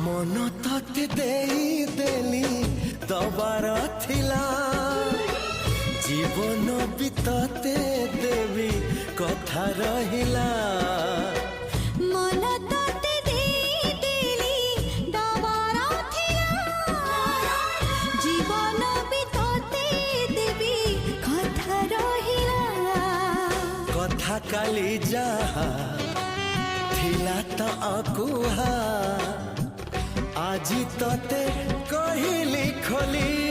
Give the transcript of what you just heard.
मन तते देली दबार थिला जीवन भी तते देवी कथा रहिला मन तते देली दबार थिला जीवन भी तते देवी कथा रहिला कथा काली जहा थिला त अकुहा आजी तते कहिली खोली